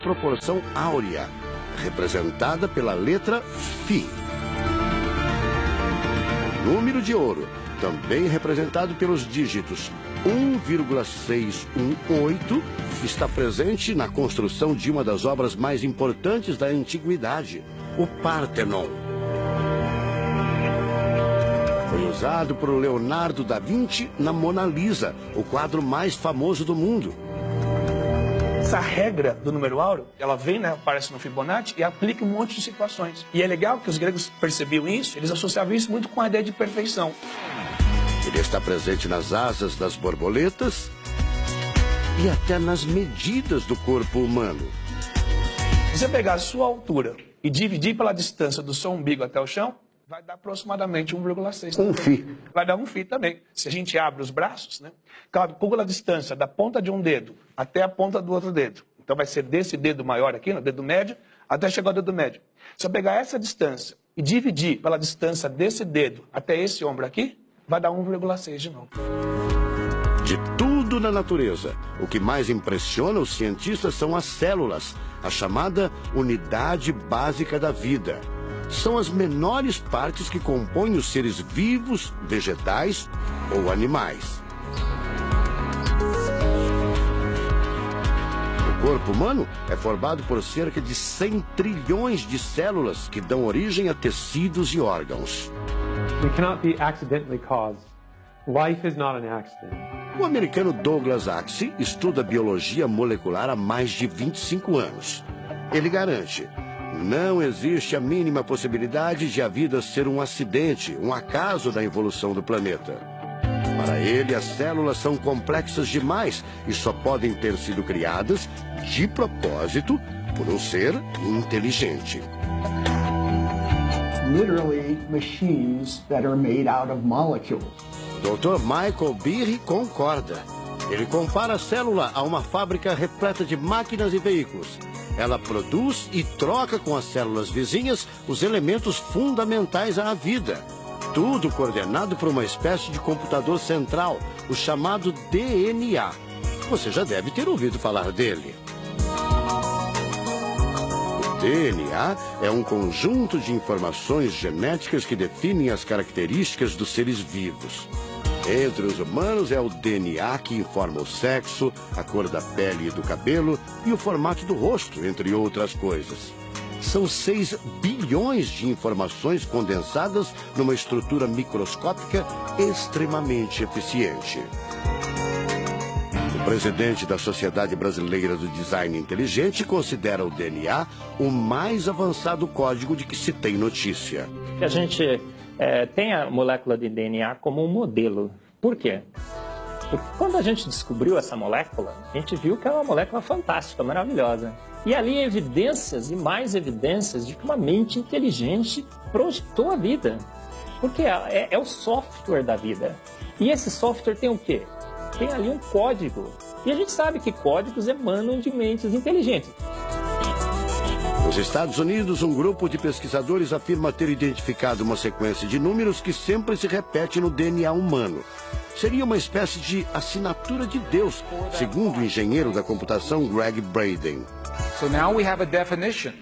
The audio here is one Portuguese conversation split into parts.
proporção áurea, representada pela letra Φ. O número de ouro, também representado pelos dígitos 1,618, está presente na construção de uma das obras mais importantes da antiguidade, o Partenon. Foi usado por Leonardo da Vinci na Mona Lisa, o quadro mais famoso do mundo. Essa regra do número áureo, ela vem, né, aparece no Fibonacci e aplica em um monte de situações. E é legal que os gregos percebiam isso, eles associavam isso muito com a ideia de perfeição. Ele está presente nas asas das borboletas e até nas medidas do corpo humano. Se você pegar a sua altura e dividir pela distância do seu umbigo até o chão, vai dar aproximadamente 1,6. Um φ. Vai dar um φ também. Se a gente abre os braços, né, calcula a distância da ponta de um dedo até a ponta do outro dedo. Então vai ser desse dedo maior aqui, no dedo médio, até chegar ao dedo médio. Se eu pegar essa distância e dividir pela distância desse dedo até esse ombro aqui, vai dar 1,6 de novo. De tudo na natureza, o que mais impressiona os cientistas são as células, a chamada unidade básica da vida. São as menores partes que compõem os seres vivos, vegetais ou animais. O corpo humano é formado por cerca de 100 trilhões de células que dão origem a tecidos e órgãos. We cannot be accidentally caused. Life is not an accident. O americano Douglas Axie estuda biologia molecular há mais de 25 anos. Ele garante: não existe a mínima possibilidade de a vida ser um acidente, um acaso da evolução do planeta. Para ele, as células são complexas demais e só podem ter sido criadas de propósito por um ser inteligente. Literally machines that are made out of molecules. Dr. Michael Behe concorda. Ele compara a célula a uma fábrica repleta de máquinas e veículos. Ela produz e troca com as células vizinhas os elementos fundamentais à vida. Tudo coordenado por uma espécie de computador central, o chamado DNA. Você já deve ter ouvido falar dele. O DNA é um conjunto de informações genéticas que definem as características dos seres vivos. Entre os humanos é o DNA que informa o sexo, a cor da pele e do cabelo e o formato do rosto, entre outras coisas. São 6 bilhões de informações condensadas numa estrutura microscópica extremamente eficiente. O presidente da Sociedade Brasileira do Design Inteligente considera o DNA o mais avançado código de que se tem notícia. A gente tem a molécula de DNA como um modelo. Por quê? Porque quando a gente descobriu essa molécula, a gente viu que é uma molécula fantástica, maravilhosa. E ali evidências e mais evidências de que uma mente inteligente projetou a vida. Porque é o software da vida. E esse software tem o quê? Tem ali um código. E a gente sabe que códigos emanam de mentes inteligentes. Nos Estados Unidos, um grupo de pesquisadores afirma ter identificado uma sequência de números que sempre se repete no DNA humano. Seria uma espécie de assinatura de Deus, segundo o engenheiro da computação Greg Braden. So now we have a definition.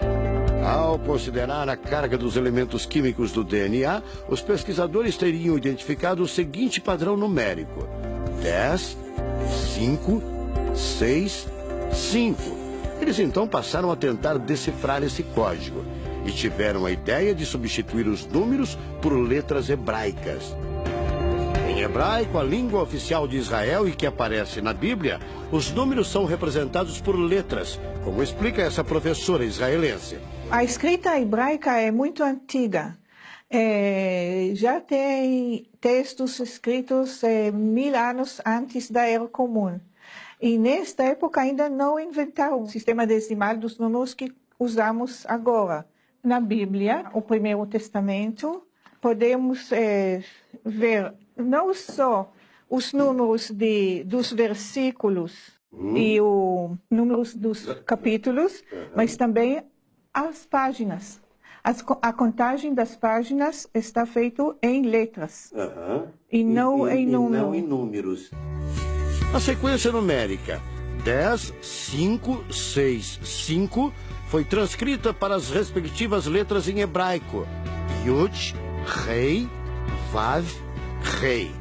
Ao considerar a carga dos elementos químicos do DNA, os pesquisadores teriam identificado o seguinte padrão numérico: 10, 5, 6, 5. Eles então passaram a tentar decifrar esse código e tiveram a ideia de substituir os números por letras hebraicas. Em hebraico, a língua oficial de Israel e que aparece na Bíblia, os números são representados por letras, como explica essa professora israelense. A escrita hebraica é muito antiga. Já tem textos escritos 1000 anos antes da Era Comum. E nesta época ainda não inventaram o sistema decimal dos números que usamos agora. Na Bíblia, o Primeiro Testamento, podemos ver não só os números dos versículos e os números dos capítulos, mas também as páginas. A contagem das páginas está feita em letras e não em números. A sequência numérica 10, 5, 6, 5 foi transcrita para as respectivas letras em hebraico. Yud, Rei, Vav, Rei.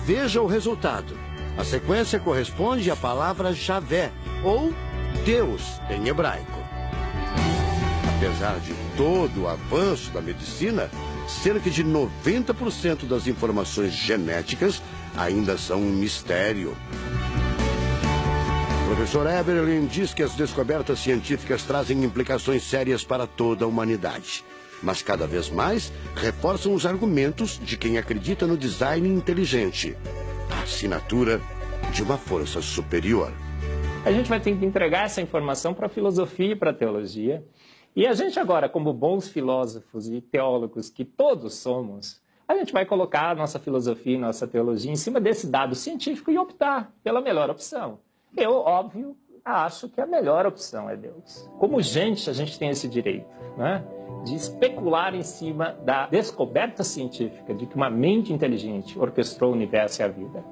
Veja o resultado. A sequência corresponde à palavra Javé, ou Deus, em hebraico. Apesar de todo o avanço da medicina, cerca de 90% das informações genéticas ainda são um mistério. O professor Eberlin diz que as descobertas científicas trazem implicações sérias para toda a humanidade, mas cada vez mais reforçam os argumentos de quem acredita no design inteligente, a assinatura de uma força superior. A gente vai ter que entregar essa informação para a filosofia e para a teologia. E a gente agora, como bons filósofos e teólogos que todos somos, a gente vai colocar a nossa filosofia e nossa teologia em cima desse dado científico e optar pela melhor opção. Eu, óbvio, acho que a melhor opção é Deus. Como gente, a gente tem esse direito, né, de especular em cima da descoberta científica de que uma mente inteligente orquestrou o universo e a vida.